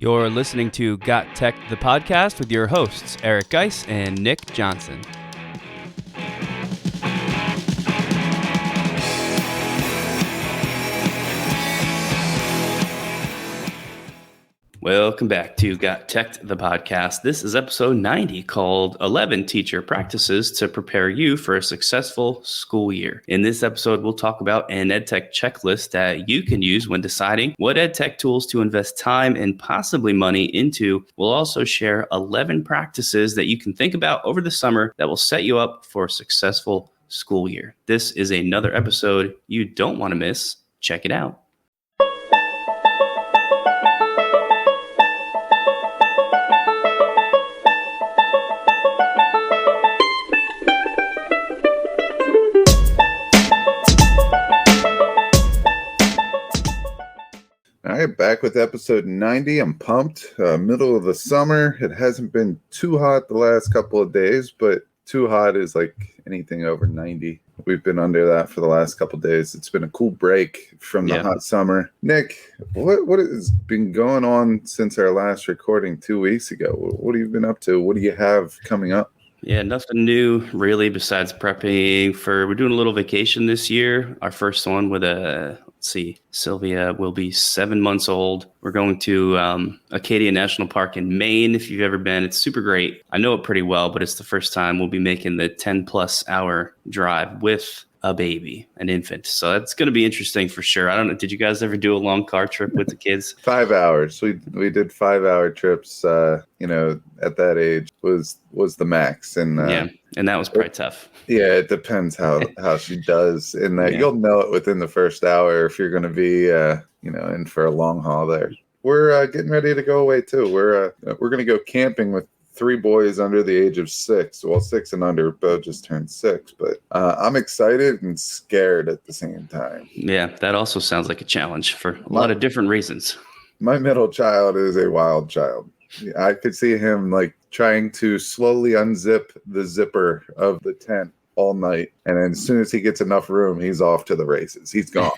You're listening to GotTechED the Podcast with your hosts, Eric Geis and Nick Johnson. Welcome back to GotTechED the Podcast. This is episode 90 called 11 Teacher Practices to Prepare You for a Successful School Year. In this episode, we'll talk about an EdTech checklist that you can use when deciding what EdTech tools to invest time and possibly money into. We'll also share 11 practices that you can think about over the summer that will set you up for a successful school year. This is another episode you don't want to miss. Check it out. All right, back with episode 90. I'm pumped. Middle of the summer. It hasn't been too hot the last couple of days, but too hot is like anything over 90. We've been under that for the last couple of days. It's been a cool break from the hot summer. Nick, what has been going on since our last recording 2 weeks ago? What have you been up to? What do you have coming up? Yeah, nothing new really besides prepping we're doing a little vacation this year. Our first one with Sylvia will be 7 months old. We're going to Acadia National Park in Maine. If you've ever been, it's super great. I know it pretty well, but it's the first time we'll be making the 10 plus hour drive with a baby, an infant. So that's going to be interesting for sure. I don't know. Did you guys ever do a long car trip with the kids? 5 hours. We did 5 hour trips. At that age was the max. And and that was probably tough. Yeah, it depends how she does. And you'll know it within the first hour if you're going to be in for a long haul there. We're getting ready to go away too. We're going to go camping with 3 boys under the age of 6. Well, 6 and under. Bo just turned 6, but I'm excited and scared at the same time. Yeah, that also sounds like a challenge for a lot of different reasons. My middle child is a wild child. I could see him trying to slowly unzip the zipper of the tent all night, and then as soon as he gets enough room, he's off to the races. He's gone.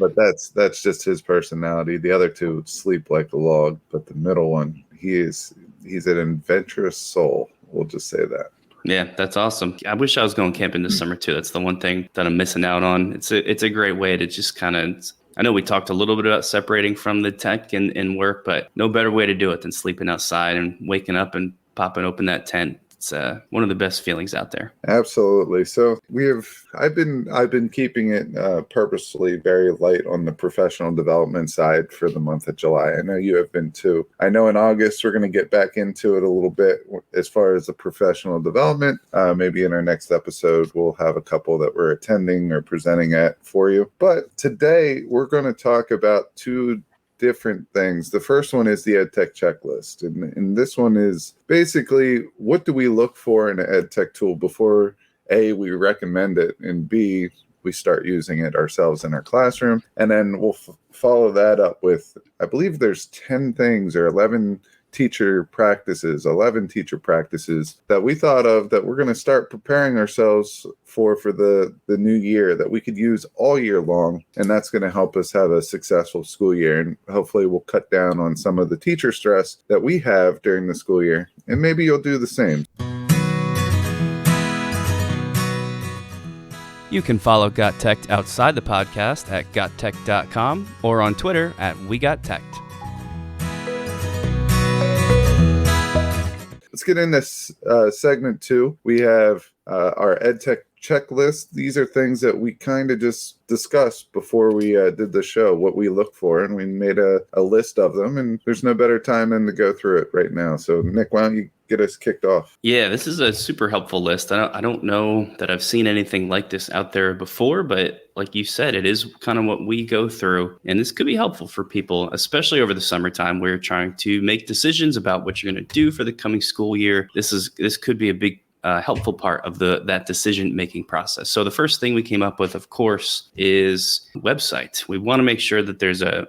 But that's just his personality. The other 2 sleep like a log, but the middle one, he's an adventurous soul. We'll just say that. Yeah, that's awesome. I wish I was going camping this summer too. That's the one thing that I'm missing out on. It's a great way to just kind of, I know we talked a little bit about separating from the tech and work, but no better way to do it than sleeping outside and waking up and popping open that tent. It's one of the best feelings out there. Absolutely. So I've been keeping it purposely very light on the professional development side for the month of July. I know you have been too. I know in August we're going to get back into it a little bit as far as the professional development. Maybe in our next episode we'll have a couple that we're attending or presenting at for you. But today we're going to talk about 2 different things. The first one is the EdTech checklist. And this one is basically, what do we look for in an EdTech tool before A, we recommend it, and B, we start using it ourselves in our classroom. And then we'll follow that up with, I believe there's 10 things or 11 teacher practices that we thought of that we're going to start preparing ourselves for the new year that we could use all year long. And that's going to help us have a successful school year. And hopefully we'll cut down on some of the teacher stress that we have during the school year. And maybe you'll do the same. You can follow GotTechED outside the podcast at gottech.com or on Twitter at WeGotTechED. Let's get into segment 2. We have our EdTech checklist. These are things that we kind of just discussed before we did the show, what we look for, and we made a list of them, and there's no better time than to go through it right now. So, Nick, why don't you get us kicked off? Yeah, this is a super helpful list. I don't know that I've seen anything like this out there before, but like you said, it is kind of what we go through. And this could be helpful for people, especially over the summertime where you're trying to make decisions about what you're going to do for the coming school year. This could be a big helpful part of that decision-making process. So the first thing we came up with, of course, is website. We want to make sure that there's at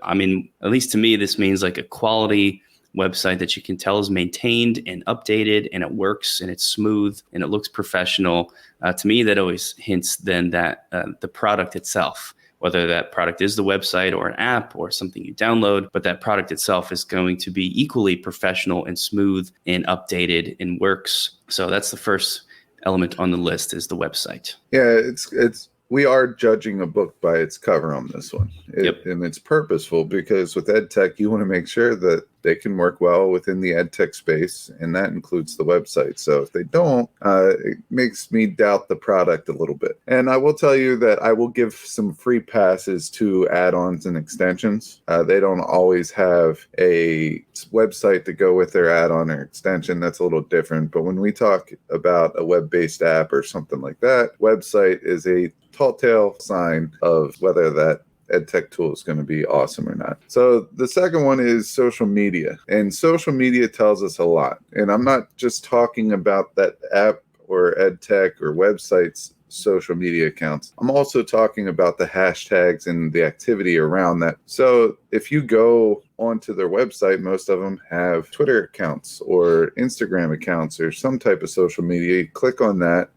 least to me, this means like a quality website that you can tell is maintained and updated and it works and it's smooth and it looks professional. To me, that always hints then that the product itself whether that product is the website or an app or something you download, but that product itself is going to be equally professional and smooth and updated and works. So that's the first element on the list, is the website. Yeah, it's we are judging a book by its cover on this one. And it's purposeful, because with Edtech, you want to make sure that they can work well within the Edtech space, and that includes the website. So if they don't, it makes me doubt the product a little bit. And I will tell you that I will give some free passes to add-ons and extensions. They don't always have a website to go with their add-on or extension. That's a little different. But when we talk about a web-based app or something like that, website is a tall tale sign of whether that Edtech tool is going to be awesome or not. So the second one is social media, and social media tells us a lot. And I'm not just talking about that app or Edtech or websites social media accounts. I'm also talking about the hashtags and the activity around that. So if you go onto their website, most of them have Twitter accounts or Instagram accounts or some type of social media. You click on that.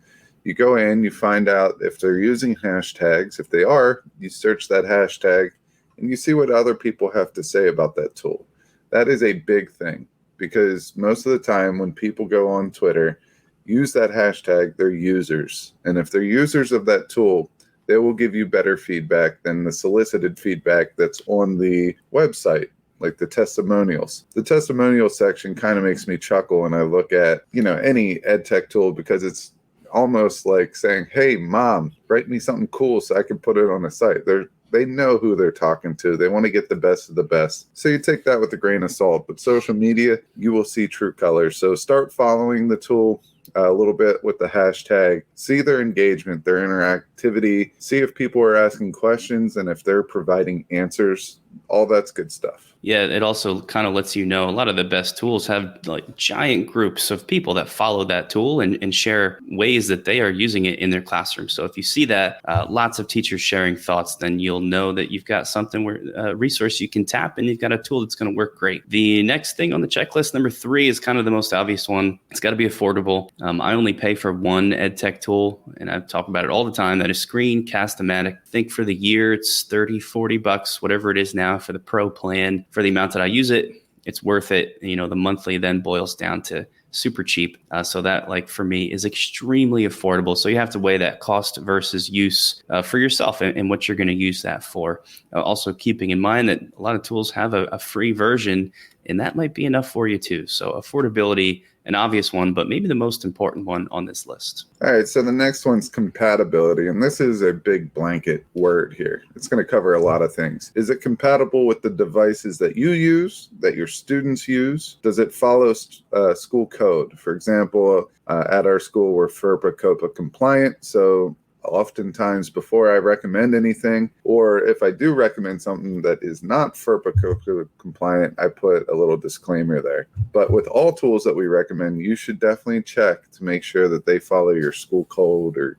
You go in, you find out if they're using hashtags. If they are, you search that hashtag and you see what other people have to say about that tool. That is a big thing, because most of the time when people go on Twitter, use that hashtag, they're users. And if they're users of that tool, they will give you better feedback than the solicited feedback that's on the website, like the testimonials. The testimonial section kind of makes me chuckle when I look at, any Edtech tool, because it's almost like saying, hey, mom, write me something cool so I can put it on the site. They know who they're talking to. They want to get the best of the best. So you take that with a grain of salt. But social media, you will see true colors. So start following the tool a little bit with the hashtag. See their engagement, their interactivity. See if people are asking questions and if they're providing answers. All that's good stuff. Yeah, it also kind of lets you know a lot of the best tools have like giant groups of people that follow that tool and share ways that they are using it in their classroom. So if you see that lots of teachers sharing thoughts, then you'll know that you've got something where a resource you can tap, and you've got a tool that's going to work great. The next thing on the checklist, number 3, is kind of the most obvious one. It's got to be affordable. I only pay for one Edtech tool, and I talk about it all the time. That is Screencast-O-Matic. I think for the year, it's $30-$40, whatever it is now for the pro plan. For the amount that I use it, it's worth it. The monthly then boils down to super cheap. So that, like, for me, is extremely affordable. So you have to weigh that cost versus use for yourself and what you're going to use that for. Also keeping in mind that a lot of tools have a free version, and that might be enough for you too. So affordability, an obvious one, but maybe the most important one on this list. All right, so the next one's compatibility, and this is a big blanket word here. It's going to cover a lot of things. Is it compatible with the devices that you use, that your students use? Does it follow school code? For example, at our school, we're FERPA COPPA compliant, so oftentimes before I recommend anything, or if I do recommend something that is not FERPA COPPA compliant, I put a little disclaimer there. But with all tools that we recommend, you should definitely check to make sure that they follow your school code or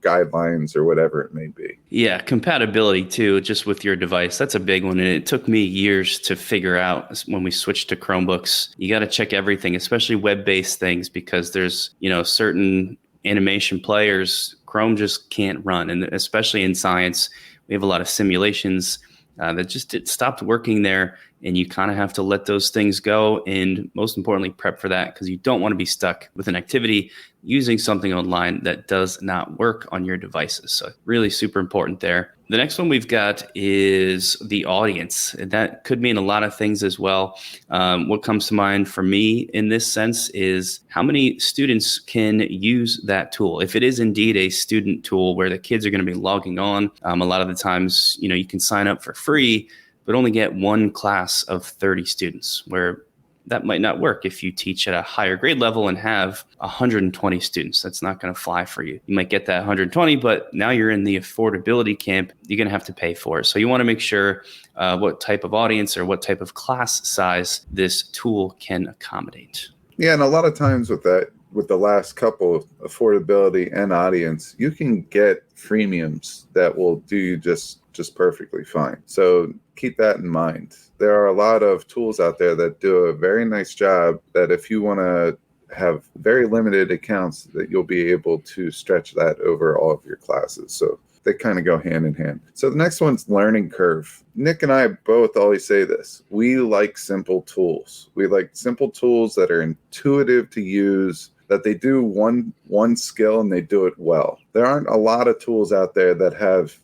guidelines or whatever it may be. Yeah, compatibility too, just with your device. That's a big one. And it took me years to figure out when we switched to Chromebooks. You got to check everything, especially web-based things, because there's, certain animation players Chrome just can't run. And especially in science, we have a lot of simulations that just stopped working there. And you kind of have to let those things go. And most importantly, prep for that, because you don't want to be stuck with an activity using something online that does not work on your devices. So really super important there. The next one we've got is the audience. And that could mean a lot of things as well. What comes to mind for me in this sense is how many students can use that tool. If it is indeed a student tool where the kids are going to be logging on, a lot of the times, you can sign up for free, but only get one class of 30 students, where that might not work if you teach at a higher grade level and have 120 students. That's not going to fly for you. You might get that 120, but now you're in the affordability camp. You're going to have to pay for it. So you want to make sure what type of audience or what type of class size this tool can accommodate. Yeah, and a lot of times with that, with the last couple of affordability and audience, you can get freemiums that will do you just perfectly fine. So keep that in mind. There are a lot of tools out there that do a very nice job that if you want to have very limited accounts, that you'll be able to stretch that over all of your classes. So they kind of go hand in hand. So the next one's learning curve. Nick and I both always say this. We like simple tools. We like simple tools that are intuitive to use, that they do one skill and they do it well. There aren't a lot of tools out there that have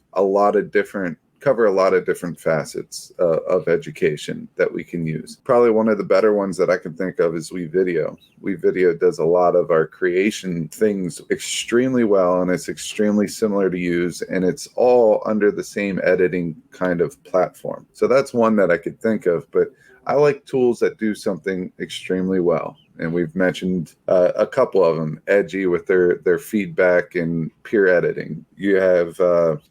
cover a lot of different facets of education that we can use. Probably one of the better ones that I can think of is WeVideo. WeVideo does a lot of our creation things extremely well, and it's extremely similar to use, and it's all under the same editing kind of platform. So that's one that I could think of, but I like tools that do something extremely well. And we've mentioned a couple of them. Edgy with their feedback and peer editing. You have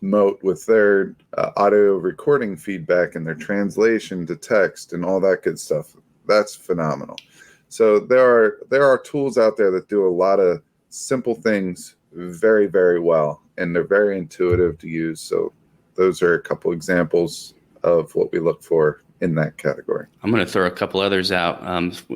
Moat with their audio recording feedback and their translation to text and all that good stuff. That's phenomenal. So there are tools out there that do a lot of simple things very, very well, and they're very intuitive to use. So those are a couple examples of what we look for in that category. I'm going to throw a couple others out.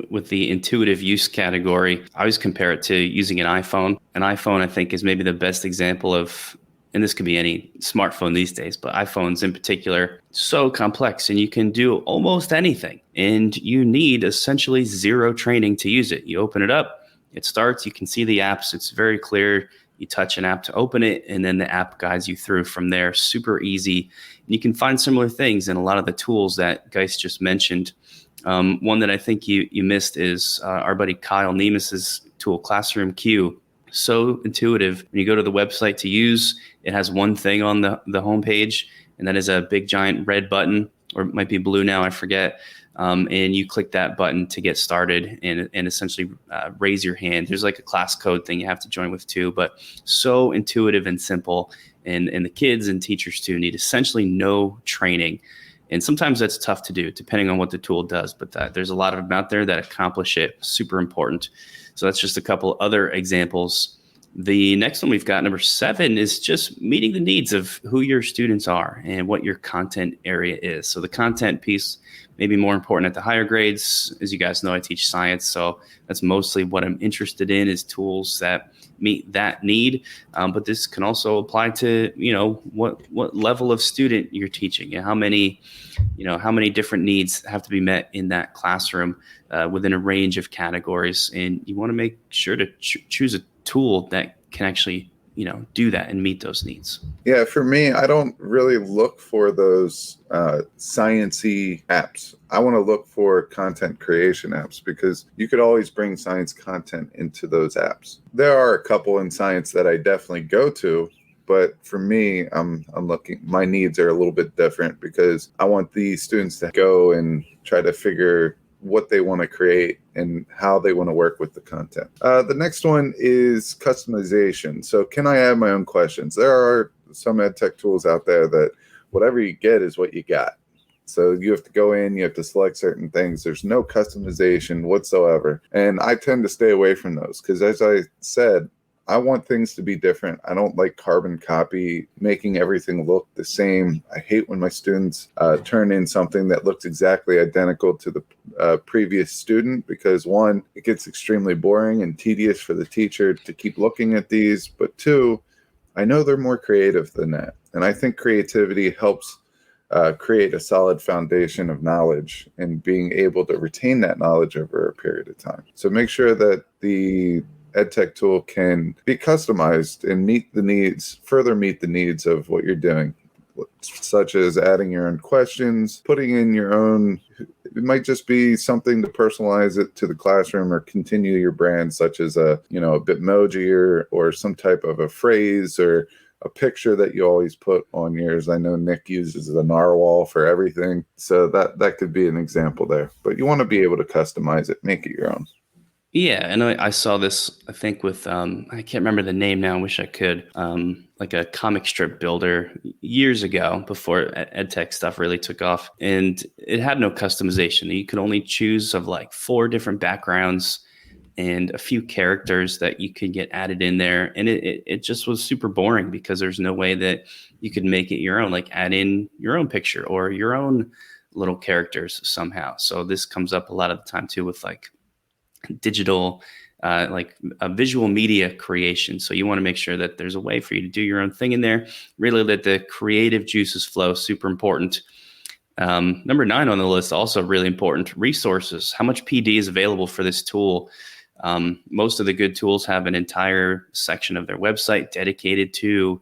With the intuitive use category, I always compare it to using an iPhone. An iPhone, I think, is maybe the best example of, and this could be any smartphone these days, but iPhones in particular, so complex, and you can do almost anything. And you need essentially zero training to use it. You open it up, it starts, you can see the apps, it's very clear. You touch an app to open it, and then the app guides you through from there. Super easy. And you can find similar things in a lot of the tools that Geis just mentioned. One that I think you missed is our buddy Kyle Nemus's tool, Classroom Q. So intuitive. When you go to the website to use, it has one thing on the homepage, and that is a big giant red button, or it might be blue now, I forget. And you click that button to get started and essentially raise your hand. There's like a class code thing you have to join with too, but so intuitive and simple. And the kids and teachers too need essentially no training. And sometimes that's tough to do depending on what the tool does, but there's a lot of them out there that accomplish it. Super important. So that's just a couple other examples. The next one we've got, number 7, is just meeting the needs of who your students are and what your content area is. So the content piece may be more important at the higher grades. As you guys know, I teach science, so that's mostly what I'm interested in, is tools that meet that need. But this can also apply to, what level of student you're teaching and how many different needs have to be met in that classroom within a range of categories. And you want to make sure to choose a tool that can actually do that and meet those needs. Yeah, for me, I don't really look for those science-y apps. I want to look for content creation apps, because you could always bring science content into those apps. There are a couple in science that I definitely go to, but for me, I'm looking, my needs are a little bit different, because I want the students to go and try to figure what they want to create and how they want to work with the content. The next one is customization. So can I add my own questions? There are some EdTech tools out there that whatever you get is what you got. So you have to go in, you have to select certain things. There's no customization whatsoever. And I tend to stay away from those, because as I said, I want things to be different. I don't like carbon copy, making everything look the same. I hate when my students turn in something that looks exactly identical to the previous student, because 1, it gets extremely boring and tedious for the teacher to keep looking at these. But 2, I know they're more creative than that. And I think creativity helps create a solid foundation of knowledge and being able to retain that knowledge over a period of time. So make sure that the EdTech tool can be customized and further meet the needs of what you're doing, such as adding your own questions, putting in your own, it might just be something to personalize it to the classroom or continue your brand, such as a Bitmoji or some type of a phrase or a picture that you always put on yours. I know Nick uses the narwhal for everything, so that could be an example there. But you want to be able to customize it, make it your own. Yeah, and I saw this, I think, with, I can't remember the name now, I wish I could, like a comic strip builder years ago before EdTech stuff really took off. And it had no customization. You could only choose of like 4 different backgrounds and a few characters that you could get added in there. And it just was super boring, because there's no way that you could make it your own, like add in your own picture or your own little characters somehow. So this comes up a lot of the time too with like digital like a visual media creation. So you want to make sure that there's a way for you to do your own thing in there, really let the creative juices flow, super important. Number 9 on the list, also really important, resources. How much PD is available for this tool? Most of the good tools have an entire section of their website dedicated to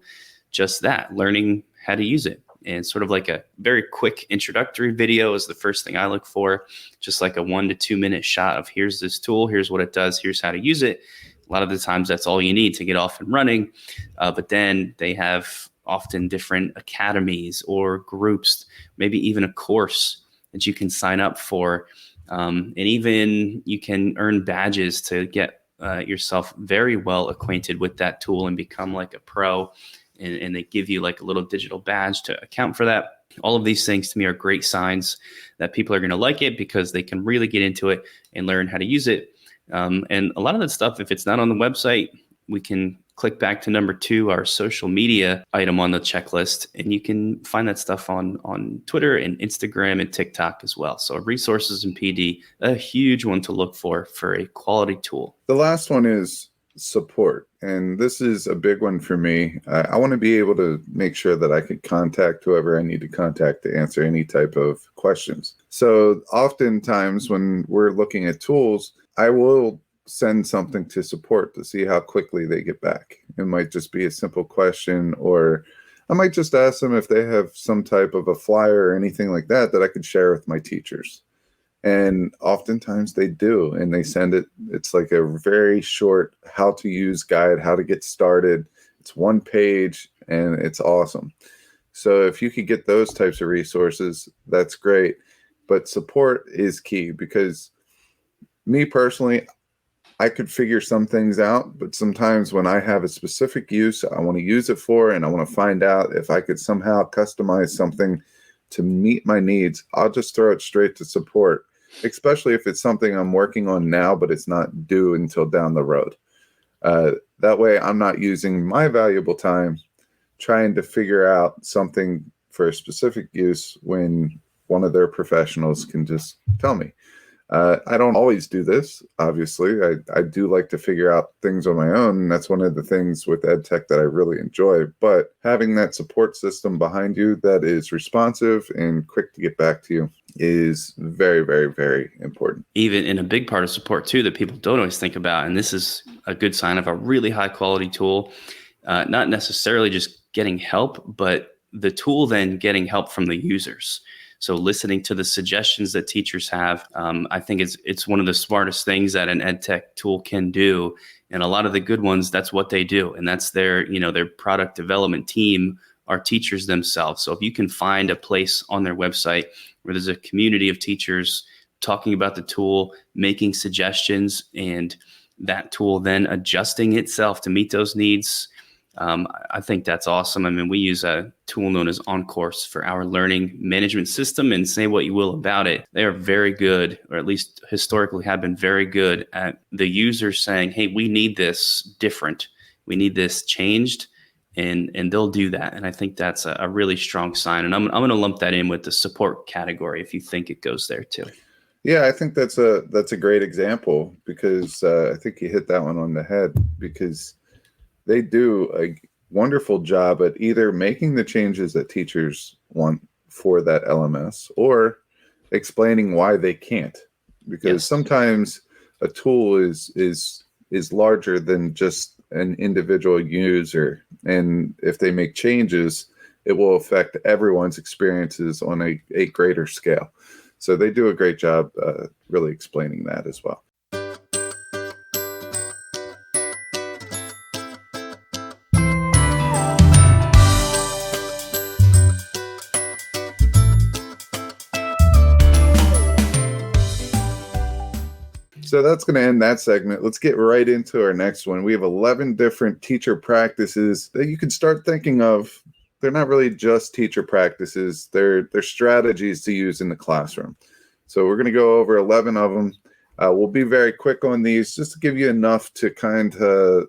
just that, learning how to use it. And sort of like a very quick introductory video is the first thing I look for, just like a 1 to 2 minute shot of here's this tool, here's what it does, here's how to use it. A lot of the times that's all you need to get off and running. But then they have often different academies or groups, maybe even a course that you can sign up for. And even you can earn badges to get yourself very well acquainted with that tool and become like a pro. And they give you like a little digital badge to account for that. All of these things to me are great signs that people are going to like it because they can really get into it and learn how to use it. And a lot of that stuff, if it's not on the website, we can click back to number 2, our social media item on the checklist, and you can find that stuff on Twitter and Instagram and TikTok as well. So resources and PD, a huge one to look for a quality tool. The last one is support. And this is a big one for me. I want to be able to make sure that I can contact whoever I need to contact to answer any type of questions. So oftentimes when we're looking at tools, I will send something to support to see how quickly they get back. It might just be a simple question, or I might just ask them if they have some type of a flyer or anything like that I could share with my teachers. And oftentimes they do, and they send it. It's like a very short how to use guide, how to get started. It's 1 page and it's awesome. So if you could get those types of resources, that's great. But support is key, because me personally, I could figure some things out, but sometimes when I have a specific use I want to use it for, and I want to find out if I could somehow customize something to meet my needs, I'll just throw it straight to support, especially if it's something I'm working on now, but it's not due until down the road. That way I'm not using my valuable time trying to figure out something for a specific use when one of their professionals can just tell me. I don't always do this, obviously. I do like to figure out things on my own, and that's one of the things with Edtech that I really enjoy. But having that support system behind you that is responsive and quick to get back to you is very, very, very important. Even in a big part of support too that people don't always think about, and this is a good sign of a really high quality tool, not necessarily just getting help, but the tool then getting help from the users. So listening to the suggestions that teachers have, I think it's one of the smartest things that an EdTech tool can do. And a lot of the good ones, that's what they do. And that's their product development team are teachers themselves. So if you can find a place on their website where there's a community of teachers talking about the tool, making suggestions, and that tool then adjusting itself to meet those needs, I think that's awesome. I mean, we use a tool known as OnCourse for our learning management system, and say what you will about it, they are very good, or at least historically have been very good at the user saying, hey, we need this different. We need this changed. And they'll do that. And I think that's a really strong sign. And I'm going to lump that in with the support category if you think it goes there too. Yeah, I think that's a great example, because I think you hit that one on the head, because they do a wonderful job at either making the changes that teachers want for that LMS or explaining why they can't. Because sometimes a tool is larger than just an individual user. And if they make changes, it will affect everyone's experiences on a greater scale. So they do a great job really explaining that as well. So that's going to end that segment. Let's get right into our next one. We have 11 different teacher practices that you can start thinking of. They're not really just teacher practices. They're strategies to use in the classroom. So we're going to go over 11 of them. We'll be very quick on these just to give you enough to kind of,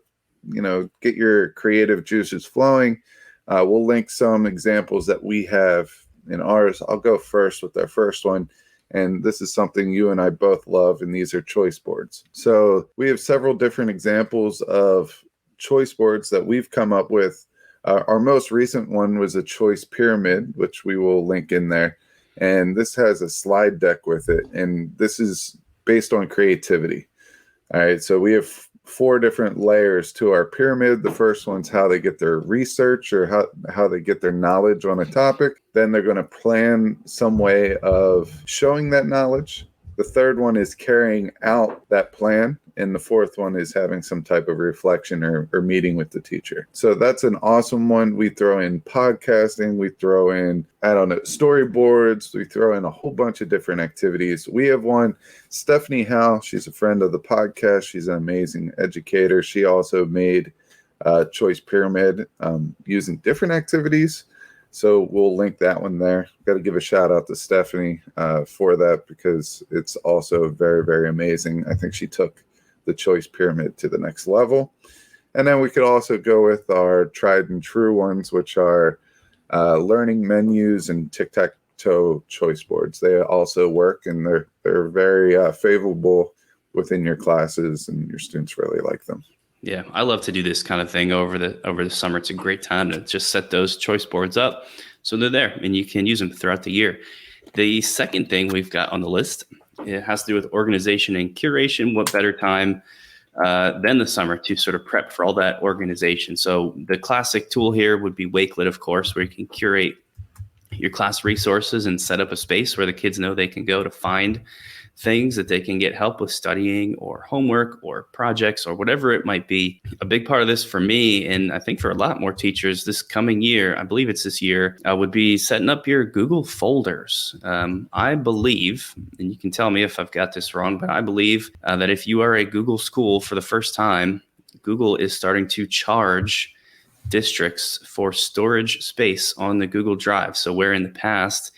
get your creative juices flowing. We'll link some examples that we have in ours. I'll go first with our first one. And this is something you and I both love, and these are choice boards. So we have several different examples of choice boards that we've come up with. Our most recent one was a choice pyramid, which we will link in there. And this has a slide deck with it. And this is based on creativity. All right. So we have 4 different layers to our pyramid. The first one's how they get their research or how they get their knowledge on a topic. Then they're going to plan some way of showing that knowledge. The third one is carrying out that plan. And the fourth one is having some type of reflection or meeting with the teacher. So that's an awesome one. We throw in podcasting. We throw in, storyboards. We throw in a whole bunch of different activities. We have one, Stephanie Howe. She's a friend of the podcast. She's an amazing educator. She also made Choice Pyramid using different activities. So we'll link that one there. Got to give a shout out to Stephanie for that, because it's also very, very amazing. I think she took the choice pyramid to the next level. And then we could also go with our tried and true ones, which are learning menus and tic-tac-toe choice boards. They also work, and they're very favorable within your classes, and your students really like them. Yeah, I love to do this kind of thing over the summer. It's a great time to just set those choice boards up so they're there and you can use them throughout the year. The second thing we've got on the list, it has to do with organization and curation. What better time than the summer to sort of prep for all that organization? So the classic tool here would be Wakelet, of course, where you can curate your class resources and set up a space where the kids know they can go to find things that they can get help with studying or homework or projects or whatever it might be. A big part of this for me, and I think for a lot more teachers this coming year, I believe it's this year, would be setting up your Google folders. I believe, and you can tell me if I've got this wrong, but I believe that if you are a Google school for the first time, Google is starting to charge districts for storage space on the Google Drive. So where in the past,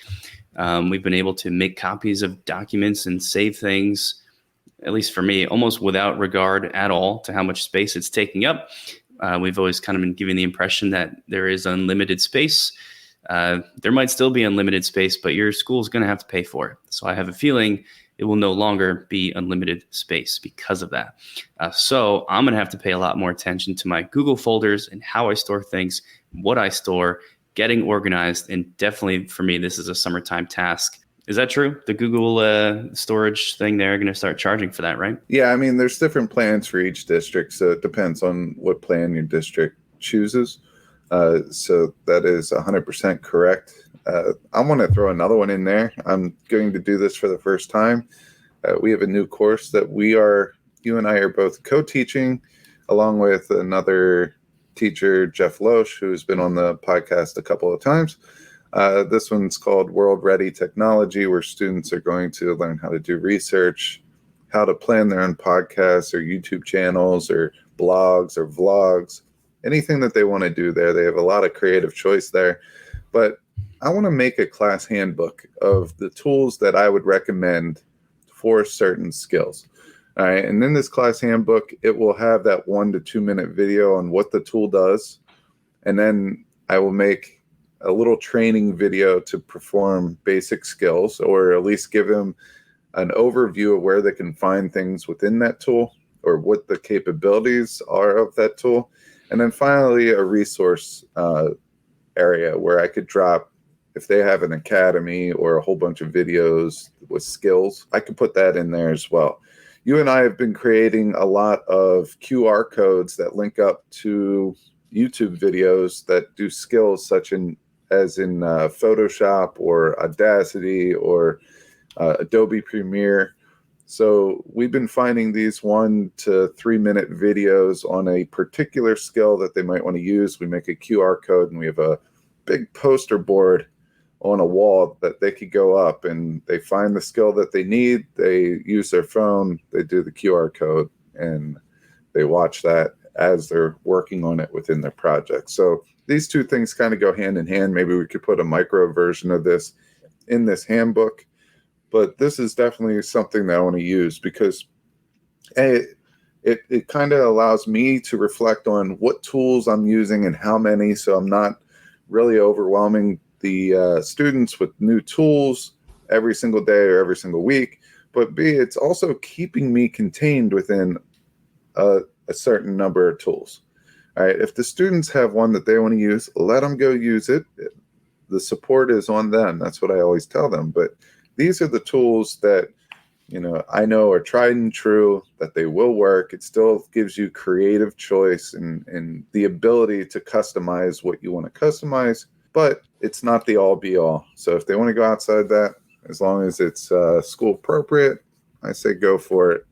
we've been able to make copies of documents and save things, at least for me, almost without regard at all to how much space it's taking up. We've always kind of been given the impression that there is unlimited space. There might still be unlimited space, but your school is going to have to pay for it. So I have a feeling it will no longer be unlimited space because of that. So I'm going to have to pay a lot more attention to my Google folders and how I store things, what I store, getting organized. And definitely for me, this is a summertime task. Is that true? The Google storage thing, they're going to start charging for that, right? Yeah, I mean, there's different plans for each district, so it depends on what plan your district chooses. So that is 100% correct. I want to throw another one in there. I'm going to do this for the first time. We have a new course that you and I are both co-teaching, along with another teacher, Jeff Loesch, who's been on the podcast a couple of times. This one's called World Ready Technology, where students are going to learn how to do research, how to plan their own podcasts or YouTube channels or blogs or vlogs, anything that they want to do there. They have a lot of creative choice there. But I want to make a class handbook of the tools that I would recommend for certain skills. All right. And in this class handbook, it will have that 1 to 2 minute video on what the tool does. And then I will make a little training video to perform basic skills, or at least give them an overview of where they can find things within that tool or what the capabilities are of that tool. And then finally, a resource area where I could drop, if they have an academy or a whole bunch of videos with skills, I could put that in there as well. You and I have been creating a lot of QR codes that link up to YouTube videos that do skills as in Photoshop or Audacity or Adobe Premiere. So we've been finding these 1 to 3 minute videos on a particular skill that they might want to use. We make a QR code and we have a big poster board on a wall that they could go up, and they find the skill that they need. They use their phone, they do the QR code, and they watch that as they're working on it within their project. So these two things kind of go hand in hand. Maybe we could put a micro version of this in this handbook, but this is definitely something that I want to use because it kind of allows me to reflect on what tools I'm using and how many, so I'm not really overwhelming the students with new tools every single day or every single week, but B, it's also keeping me contained within a certain number of tools. All right. If the students have one that they want to use, let them go use it. The support is on them. That's what I always tell them. But these are the tools that, I know are tried and true, that they will work. It still gives you creative choice and the ability to customize what you want to customize, but it's not the all be all. So if they want to go outside that, as long as it's school appropriate, I say go for it.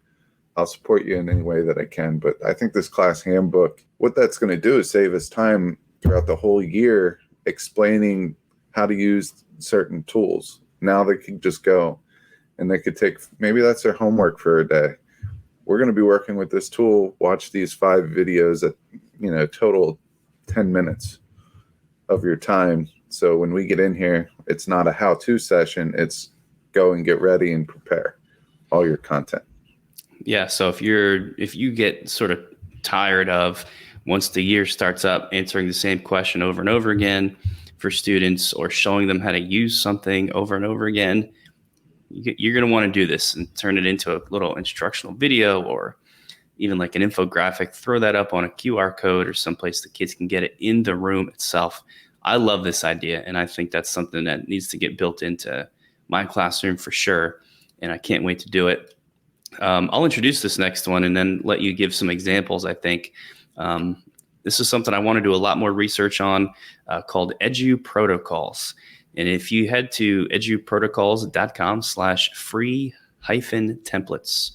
I'll support you in any way that I can. But I think this class handbook, what that's going to do is save us time throughout the whole year explaining how to use certain tools. Now they can just go and they could take, maybe that's their homework for a day. We're going to be working with this tool, watch these 5 videos at, total 10 minutes of your time. So when we get in here, it's not a how-to session. It's go and get ready and prepare all your content. Yeah. So if you get sort of tired of, once the year starts up, answering the same question over and over again for students, or showing them how to use something over and over again, you're going to want to do this and turn it into a little instructional video, or even like an infographic. Throw that up on a QR code or someplace the kids can get it in the room itself. I love this idea, and I think that's something that needs to get built into my classroom for sure, and I can't wait to do it. I'll introduce this next one and then let you give some examples, I think. This is something I want to do a lot more research on, called Edu Protocols. And if you head to eduprotocols.com/free-templates,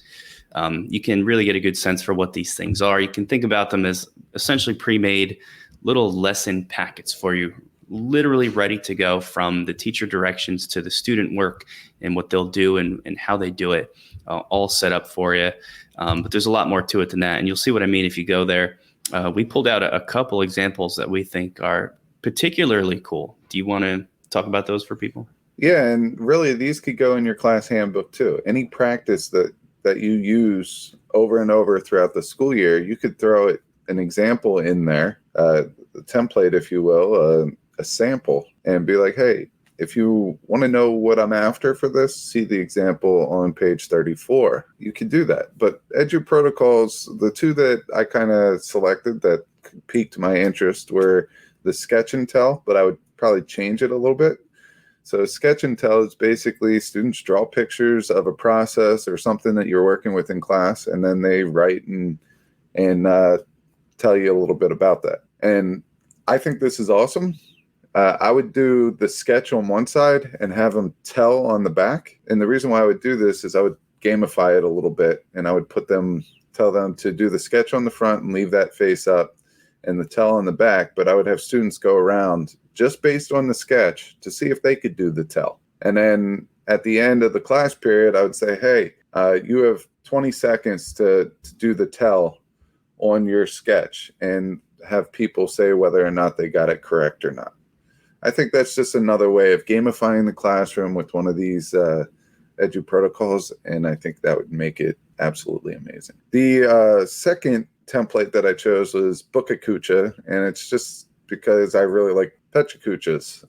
you can really get a good sense for what these things are. You can think about them as essentially pre-made little lesson packets for you, literally ready to go, from the teacher directions to the student work and what they'll do and how they do it, all set up for you. But there's a lot more to it than that. And you'll see what I mean if you go there. We pulled out a couple examples that we think are particularly cool. Do you want to talk about those for people? Yeah, and really these could go in your class handbook too. Any practice that you use over and over throughout the school year, you could throw an example in there, the template, if you will, a sample, and be like, hey, if you want to know what I'm after for this, see the example on page 34. You could do that. But Edu Protocols, the 2 that I kind of selected that piqued my interest were the Sketch and Tell, but I would probably change it a little bit. So Sketch and Tell is basically students draw pictures of a process or something that you're working with in class, and then they write and tell you a little bit about that. And I think this is awesome. I would do the sketch on one side and have them tell on the back. And the reason why I would do this is I would gamify it a little bit, and I would tell them to do the sketch on the front and leave that face up and the tell on the back. But I would have students go around just based on the sketch to see if they could do the tell. And then at the end of the class period, I would say, hey, you have 20 seconds to do the tell on your sketch, and have people say whether or not they got it correct or not. I think that's just another way of gamifying the classroom with one of these Edu Protocols, and I think that would make it absolutely amazing. The second template that I chose was Bukakucha, and it's just because I really like Pechakuchas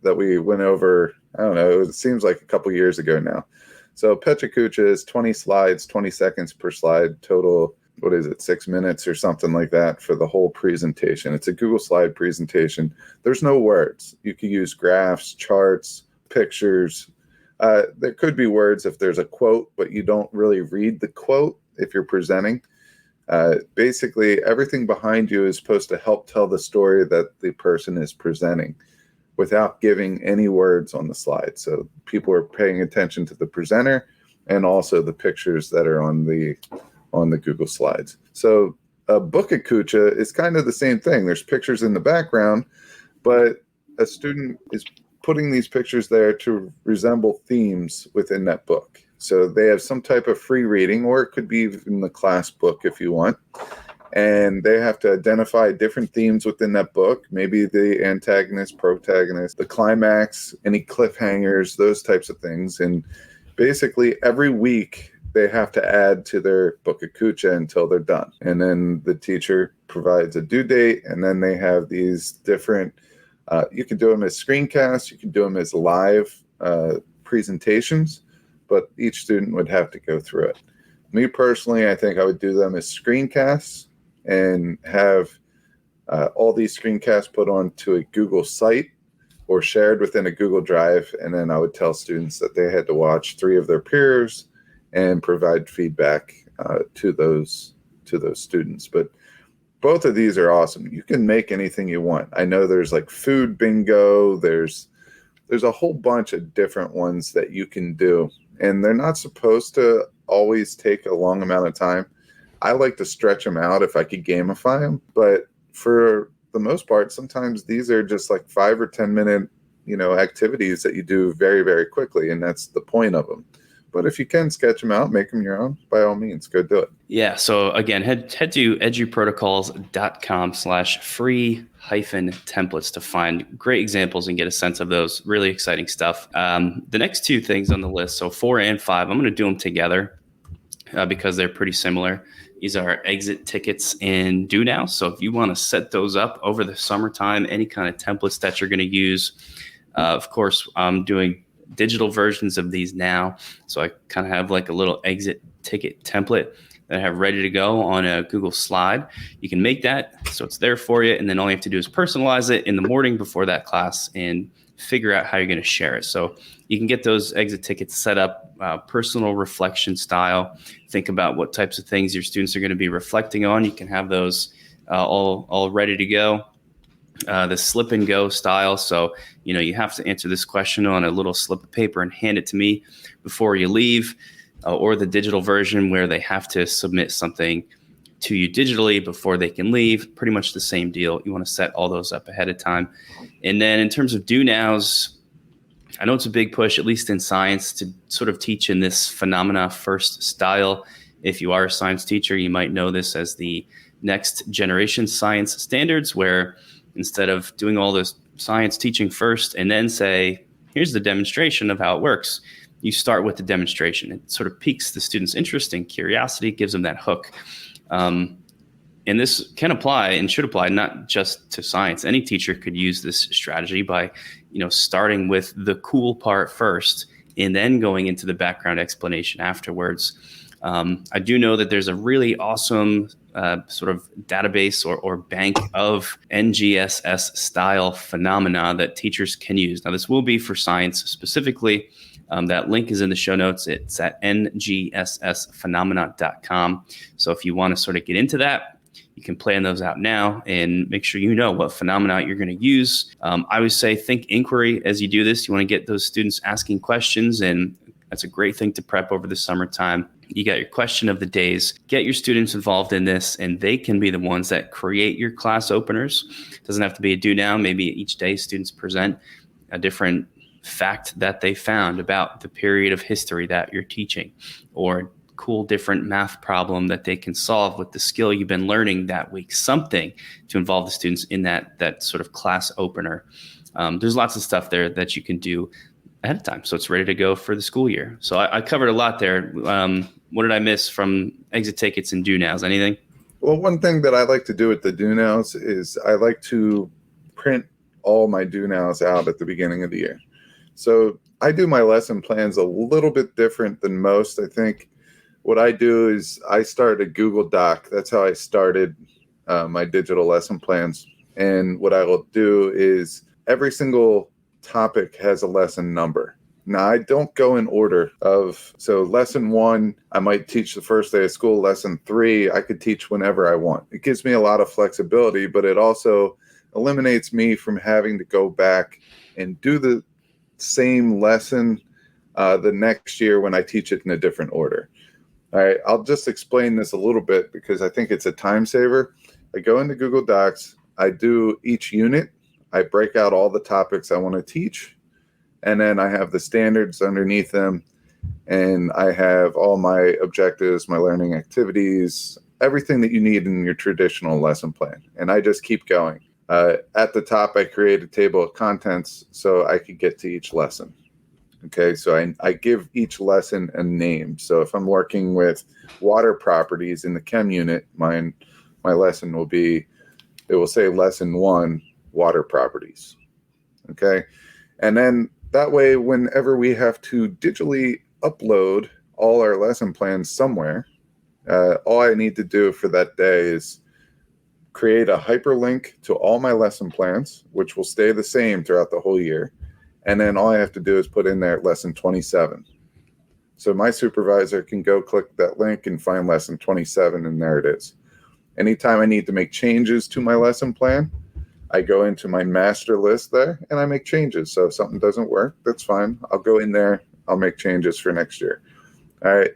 that we went over, I don't know, it seems like a couple years ago now. So Pechakucha is 20 slides, 20 seconds per slide, total, 6 minutes or something like that for the whole presentation. It's a Google slide presentation. There's no words. You could use graphs, charts, pictures. There could be words if there's a quote, but you don't really read the quote if you're presenting. Basically, everything behind you is supposed to help tell the story that the person is presenting without giving any words on the slide. So people are paying attention to the presenter and also the pictures that are on the Google Slides. So Bukakucha is kind of the same thing. There's pictures in the background, but a student is putting these pictures there to resemble themes within that book. So they have some type of free reading, or it could be in the class book if you want. And they have to identify different themes within that book, maybe the antagonist, protagonist, the climax, any cliffhangers, those types of things. And basically every week they have to add to their Bukakucha until they're done. And then the teacher provides a due date, and then they have these different, you can do them as screencasts, you can do them as live presentations, but each student would have to go through it. Me personally, I think I would do them as screencasts and have all these screencasts put onto a Google site or shared within a Google Drive. And then I would tell students that they had to watch 3 of their peers and provide feedback to those students. But both of these are awesome. You can make anything you want. I know there's like food bingo. There's a whole bunch of different ones that you can do. And they're not supposed to always take a long amount of time. I like to stretch them out if I could gamify them. But for the most part, sometimes these are just like 5 or 10 minute, activities that you do very, very quickly. And that's the point of them. But if you can sketch them out, make them your own, by all means, go do it. Yeah. So again, head to eduprotocols.com/free-templates to find great examples and get a sense of those. Really exciting stuff. The next 2 things on the list, so 4 and 5, I'm going to do them together because they're pretty similar. These are exit tickets and do now. So if you want to set those up over the summertime, any kind of templates that you're going to use, of course, I'm doing digital versions of these now. So I kind of have like a little exit ticket template that I have ready to go on a Google slide. You can make that so it's there for you. And then all you have to do is personalize it in the morning before that class and figure out how you're going to share it. So you can get those exit tickets set up personal reflection style. Think about what types of things your students are going to be reflecting on. You can have those all ready to go. The slip and go style. So, you have to answer this question on a little slip of paper and hand it to me before you leave, or the digital version where they have to submit something to you digitally before they can leave. Pretty much the same deal. You want to set all those up ahead of time. And then in terms of do nows, I know it's a big push, at least in science, to sort of teach in this phenomena first style. If you are a science teacher, you might know this as the next generation science standards, where instead of doing all this science teaching first and then say, here's the demonstration of how it works, you start with the demonstration. It sort of piques the student's interest and curiosity, gives them that hook. And this can apply and should apply not just to science. Any teacher could use this strategy by, starting with the cool part first and then going into the background explanation afterwards. I do know that there's a really awesome sort of database or bank of NGSS style phenomena that teachers can use. Now, this will be for science specifically. That link is in the show notes. It's at ngssphenomena.com. So if you want to sort of get into that, you can plan those out now and make sure you know what phenomena you're going to use. I always say think inquiry as you do this. You want to get those students asking questions, and that's a great thing to prep over the summertime. You got your question of the days. Get your students involved in this, and they can be the ones that create your class openers. It doesn't have to be a do now. Maybe each day students present a different fact that they found about the period of history that you're teaching, or cool different math problem that they can solve with the skill you've been learning that week. Something to involve the students in that sort of class opener. There's lots of stuff there that you can do ahead of time, so it's ready to go for the school year. So I covered a lot there. What did I miss from exit tickets and do nows? Anything? Well, one thing that I like to do with the do nows is I like to print all my do nows out at the beginning of the year. So I do my lesson plans a little bit different than most. I think what I do is I start a Google Doc. That's how I started my digital lesson plans. And what I will do is every single topic has a lesson number. Now, I don't go in order so lesson 1, I might teach the first day of school. Lesson 3, I could teach whenever I want. It gives me a lot of flexibility, but it also eliminates me from having to go back and do the same lesson the next year when I teach it in a different order. All right, I'll just explain this a little bit because I think it's a time saver. I go into Google Docs, I do each unit, I break out all the topics I want to teach, and then I have the standards underneath them, and I have all my objectives, my learning activities, everything that you need in your traditional lesson plan, and I just keep going. At the top, I create a table of contents so I could get to each lesson. Okay, so I give each lesson a name. So if I'm working with water properties in the chem unit, my lesson will say lesson 1, water properties. Okay, and then that way, whenever we have to digitally upload all our lesson plans somewhere, all I need to do for that day is create a hyperlink to all my lesson plans, which will stay the same throughout the whole year. And then all I have to do is put in there lesson 27. So my supervisor can go click that link and find lesson 27, and there it is. Anytime I need to make changes to my lesson plan, I go into my master list there and I make changes. So if something doesn't work, that's fine. I'll go in there, I'll make changes for next year. All right.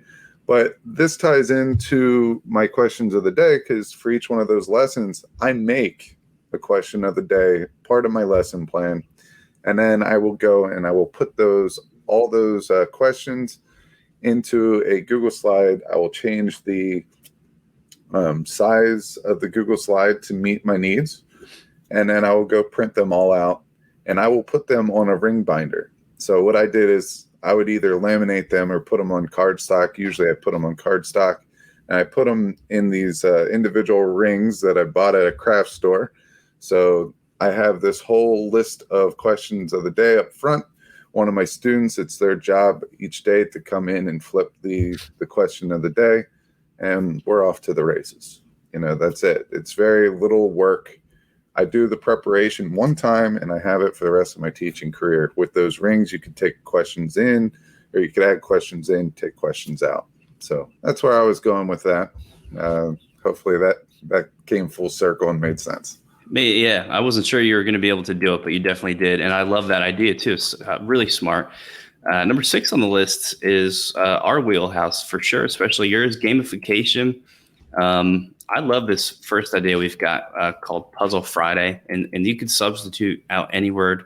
But this ties into my questions of the day, because for each one of those lessons, I make a question of the day part of my lesson plan. And then I will go and I will put all those questions into a Google slide. I will change the size of the Google slide to meet my needs. And then I will go print them all out, and I will put them on a ring binder. So what I did is I would either laminate them or put them on cardstock. Usually I put them on cardstock, and I put them in these individual rings that I bought at a craft store. So I have this whole list of questions of the day up front. One of my students, it's their job each day to come in and flip the question of the day, and we're off to the races. That's it. It's very little work. I do the preparation one time, and I have it for the rest of my teaching career. With those rings, you can take questions in, or you could add questions in, take questions out. So that's where I was going with that. Hopefully that came full circle and made sense. Yeah, I wasn't sure you were going to be able to do it, but you definitely did. And I love that idea too. It's really smart. Number 6 on the list is our wheelhouse for sure, especially yours, gamification. I love this first idea we've got called Puzzle Friday, and you can substitute out any word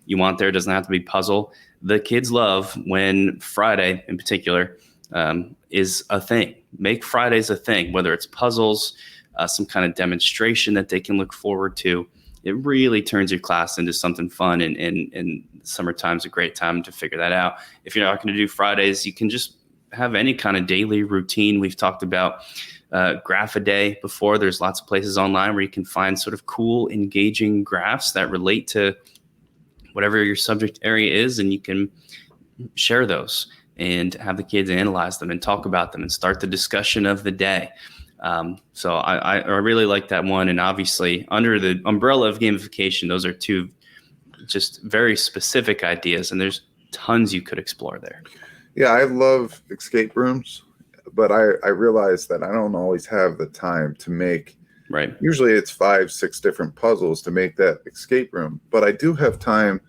you want there. It doesn't have to be puzzle. The kids love when Friday in particular is a thing. Make Fridays a thing, whether it's puzzles, some kind of demonstration that they can look forward to. It really turns your class into something fun, and summertime's a great time to figure that out. If you're not going to do Fridays, you can just have any kind of daily routine. We've talked about graph a day before. There's lots of places online where you can find sort of cool, engaging graphs that relate to whatever your subject area is, and you can share those and have the kids analyze them and talk about them and start the discussion of the day. So I really like that one. And obviously, under the umbrella of gamification, those are two just very specific ideas, and there's tons you could explore there. Yeah, I love escape rooms, but I realize that I don't always have the time to make, right. Usually it's 5-6 different puzzles to make that escape room, but I do have time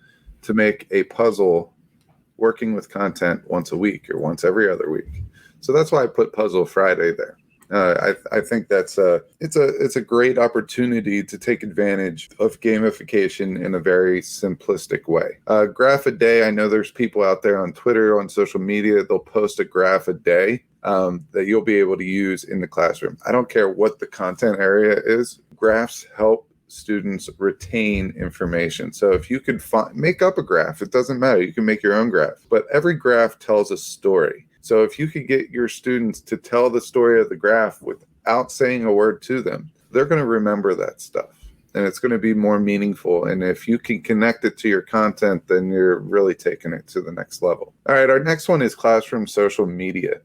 to make a puzzle working with content once a week or once every other week. So that's why I put Puzzle Friday there. I think it's a great opportunity to take advantage of gamification in a very simplistic way. Graph a day. I know there's people out there on Twitter, on social media, they'll post a graph a day that you'll be able to use in the classroom. I don't care what the content area is. Graphs help students retain information. So if you could make up a graph, it doesn't matter. You can make your own graph, but every graph tells a story. So if you could get your students to tell the story of the graph without saying a word to them, they're going to remember that stuff, and it's going to be more meaningful. And if you can connect it to your content, then you're really taking it to the next level. All right, our next one is classroom social media.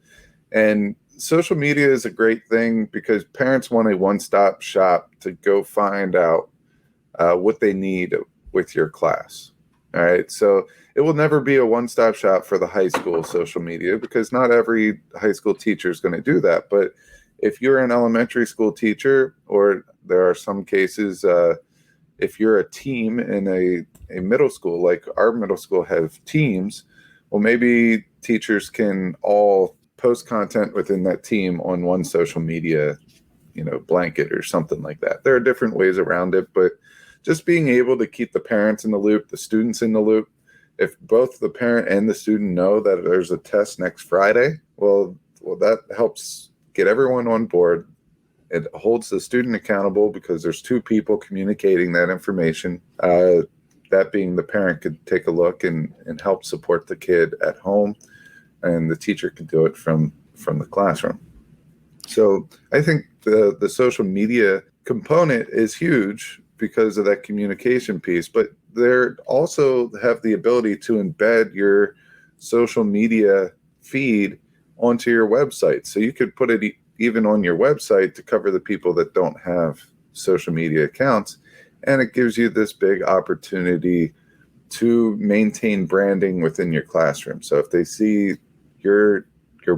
And social media is a great thing because parents want a one-stop shop to go find out what they need with your class. All right, so it will never be a one-stop shop for the high school social media because not every high school teacher is going to do that. But if you're an elementary school teacher, or there are some cases, if you're a team in a middle school, like our middle school have teams, well, maybe teachers can all post content within that team on one social media, blanket or something like that. There are different ways around it, but just being able to keep the parents in the loop, the students in the loop. If both the parent and the student know that there's a test next Friday, well, that helps get everyone on board. It holds the student accountable because there's two people communicating that information. That being the parent could take a look and help support the kid at home, and the teacher could do it from the classroom. So I think the social media component is huge because of that communication piece, but they also have the ability to embed your social media feed onto your website. So you could put it even on your website to cover the people that don't have social media accounts. And it gives you this big opportunity to maintain branding within your classroom. So if they see your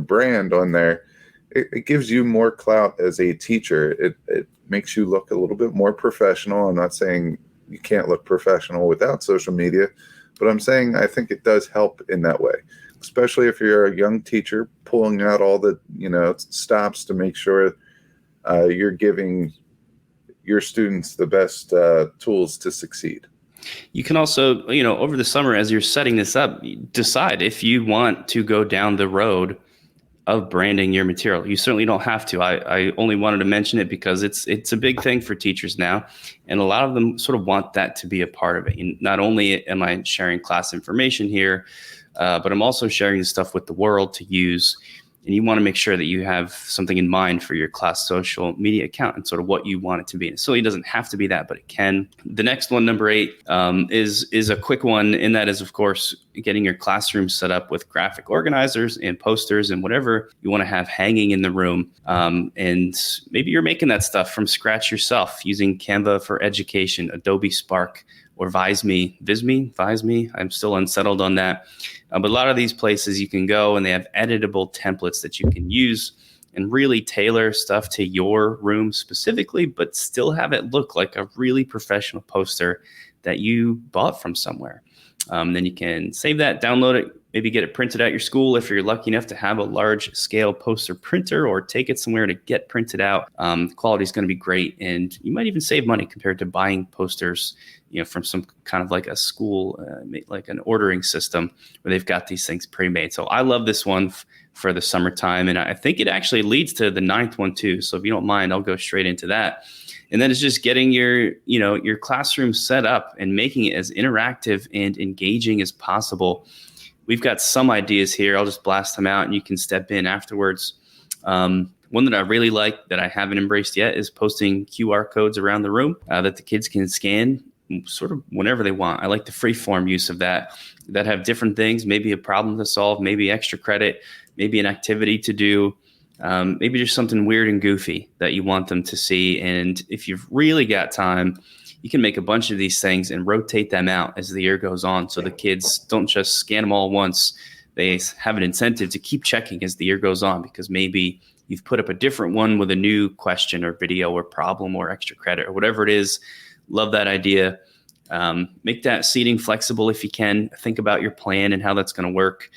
brand on there, it gives you more clout as a teacher. It makes you look a little bit more professional. I'm not saying you can't look professional without social media, but I'm saying I think it does help in that way, especially if you're a young teacher pulling out all the stops to make sure you're giving your students the best tools to succeed. You can also, over the summer, as you're setting this up, decide if you want to go down the road of branding your material. You certainly don't have to. I only wanted to mention it because it's a big thing for teachers now. And a lot of them sort of want that to be a part of it. And not only am I sharing class information here, but I'm also sharing the stuff with the world to use. And you want to make sure that you have something in mind for your class social media account and sort of what you want it to be. And it certainly doesn't have to be that, but it can. The next one, number 8, is a quick one. And that is, of course, getting your classroom set up with graphic organizers and posters and whatever you want to have hanging in the room. And maybe you're making that stuff from scratch yourself using Canva for Education, Adobe Spark, or Visme. I'm still unsettled on that. But a lot of these places you can go and they have editable templates that you can use and really tailor stuff to your room specifically, but still have it look like a really professional poster that you bought from somewhere. Then you can save that, download it, maybe get it printed at your school if you're lucky enough to have a large scale poster printer, or take it somewhere to get printed out. The quality is going to be great, and you might even save money compared to buying posters from some kind of like a school, like an ordering system where they've got these things pre-made. So I love this one for the summertime. And I think it actually leads to the 9th one too. So if you don't mind, I'll go straight into that. And then it's just getting your classroom set up and making it as interactive and engaging as possible. We've got some ideas here. I'll just blast them out and you can step in afterwards. One that I really like that I haven't embraced yet is posting QR codes around the room that the kids can scan sort of whenever they want. I like the free form use of that have different things, maybe a problem to solve, maybe extra credit, maybe an activity to do, maybe just something weird and goofy that you want them to see. And if you've really got time, you can make a bunch of these things and rotate them out as the year goes on. So the kids don't just scan them all once. They have an incentive to keep checking as the year goes on, because maybe you've put up a different one with a new question or video or problem or extra credit or whatever it is. Love that idea. Make that seating flexible if you can. Think about your plan and how that's going to work.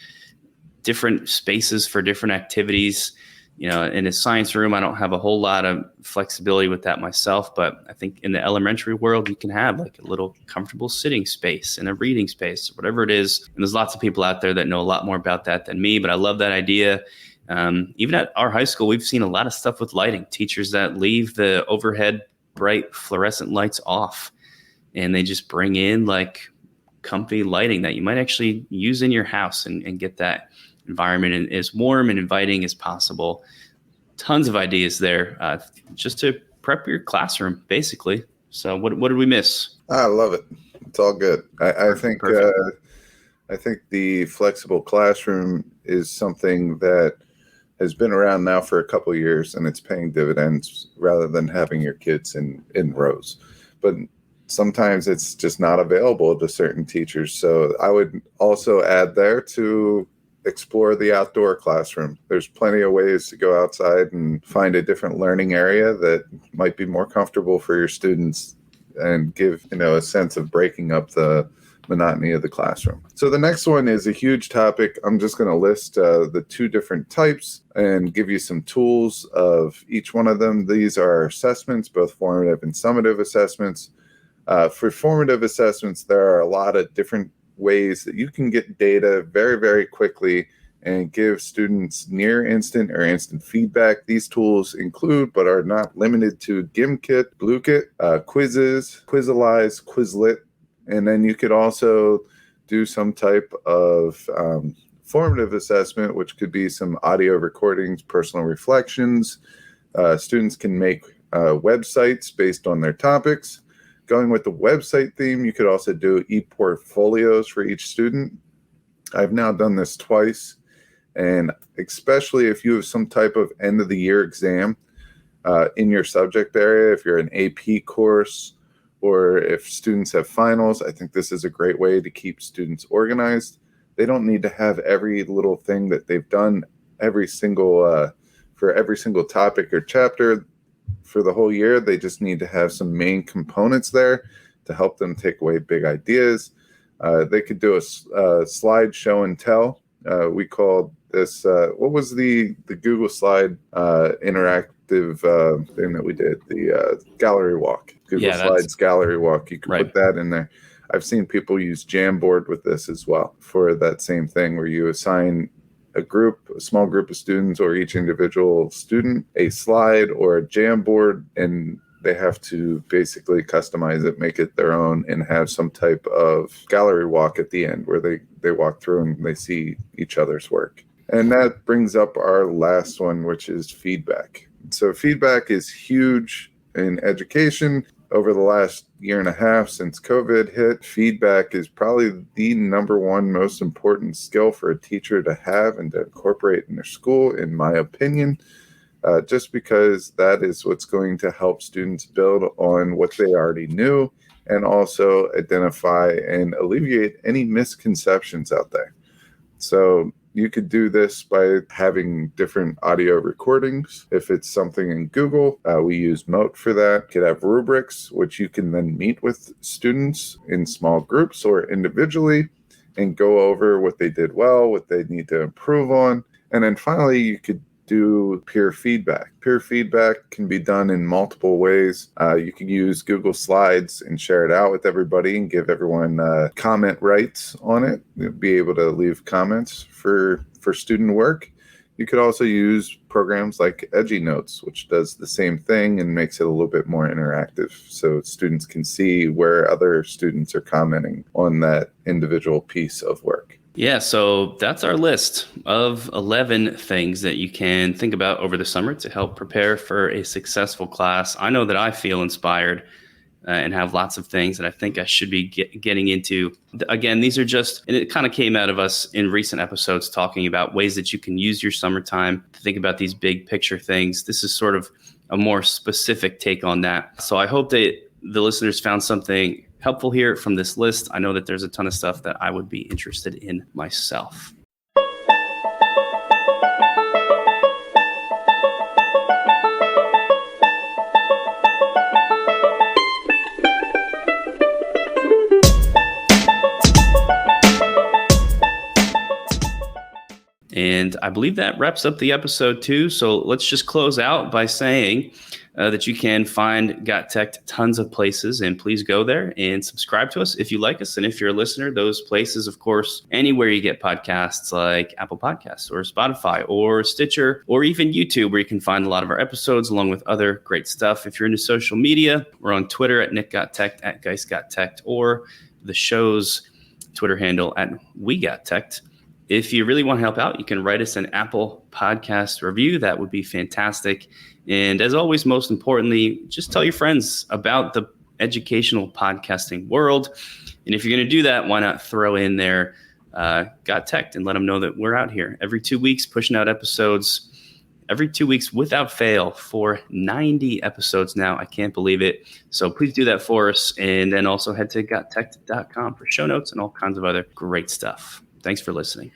Different spaces for different activities. In a science room, I don't have a whole lot of flexibility with that myself, but I think in the elementary world, you can have like a little comfortable sitting space and a reading space, whatever it is. And there's lots of people out there that know a lot more about that than me, but I love that idea. Even at our high school, we've seen a lot of stuff with lighting. Teachers that leave the overhead bright fluorescent lights off, and they just bring in like comfy lighting that you might actually use in your house and get that environment as warm and inviting as possible. Tons of ideas there just to prep your classroom, basically. So what did we miss? I love it. It's all good. I think the flexible classroom is something that has been around now for a couple of years, and it's paying dividends rather than having your kids in rows. But sometimes it's just not available to certain teachers. So I would also add there to explore the outdoor classroom. There's plenty of ways to go outside and find a different learning area that might be more comfortable for your students and give, a sense of breaking up the monotony of the classroom. So the next one is a huge topic. I'm just going to list the 2 different types and give you some tools of each one of them. These are assessments, both formative and summative assessments. For formative assessments, there are a lot of different ways that you can get data very, very quickly and give students near instant or instant feedback. These tools include, but are not limited to, GimKit, BlueKit, Quizzes, Quizalize, Quizlet. And then you could also do some type of formative assessment, which could be some audio recordings, personal reflections. Students can make websites based on their topics. Going with the website theme, you could also do e-portfolios for each student. I've now done this twice, and especially if you have some type of end of the year exam in your subject area, if you're an AP course or if students have finals, I think this is a great way to keep students organized. They don't need to have every little thing that they've done for every single topic or chapter for the whole year. They just need to have some main components there to help them take away big ideas. They could do a slide show and tell. We called this, what was the Google Slide interactive thing that we did? The gallery walk. Google Slides gallery walk. You can put that in there. I've seen people use Jamboard with this as well for that same thing, where you assign a small group of students, or each individual student, a slide or a Jamboard, and they have to basically customize it, make it their own, and have some type of gallery walk at the end where they walk through and they see each other's work. And that brings up our last one, which is feedback. So feedback is huge in education. Over the last year and a half since COVID hit, feedback is probably the number one most important skill for a teacher to have and to incorporate in their school, in my opinion, just because that is what's going to help students build on what they already knew, and also identify and alleviate any misconceptions out there. So you could do this by having different audio recordings. If it's something in Google, we use Mote for that. You could have rubrics, which you can then meet with students in small groups or individually and go over what they did well, what they need to improve on. And then finally, you could do peer feedback. Peer feedback can be done in multiple ways. You can use Google Slides and share it out with everybody and give everyone comment rights on it. You'll be able to leave comments for student work. You could also use programs like EdgyNotes, which does the same thing and makes it a little bit more interactive, so students can see where other students are commenting on that individual piece of work. Yeah, so that's our list of 11 things that you can think about over the summer to help prepare for a successful class. I know that I feel inspired and have lots of things that I think I should be getting into. Again, these are just, and it kind of came out of us in recent episodes talking about ways that you can use your summertime to think about these big picture things. This is sort of a more specific take on that. So I hope that the listeners found something helpful here from this list. I know that there's a ton of stuff that I would be interested in myself. And I believe that wraps up the episode too. So let's just close out by saying that you can find GotTech tons of places, and please go there and subscribe to us if you like us. And if you're a listener, those places, of course, anywhere you get podcasts like Apple Podcasts or Spotify or Stitcher or even YouTube, where you can find a lot of our episodes along with other great stuff. If you're into social media, we're on Twitter at NickGotTech, at GeisGotTech, or the show's Twitter handle at WeGotTech. If you really want to help out, you can write us an Apple Podcast review. That would be fantastic. And as always, most importantly, just tell your friends about the educational podcasting world. And if you're going to do that, why not throw in there GotTech and let them know that we're out here every 2 weeks, pushing out episodes every 2 weeks without fail for 90 episodes now. I can't believe it. So please do that for us. And then also head to GotTechED.com for show notes and all kinds of other great stuff. Thanks for listening.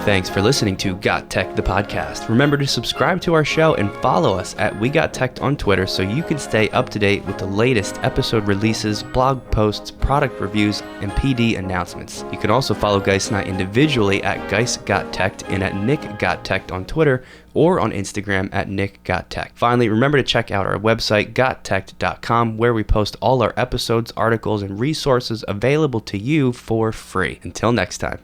Thanks for listening to GotTech the Podcast. Remember to subscribe to our show and follow us at WeGotTech on Twitter so you can stay up to date with the latest episode releases, blog posts, product reviews, and PD announcements. You can also follow Geis and I individually at GeisGotTech and at NickGotTech on Twitter or on Instagram at NickGotTech. Finally, remember to check out our website, GotTechED.com, where we post all our episodes, articles, and resources available to you for free. Until next time.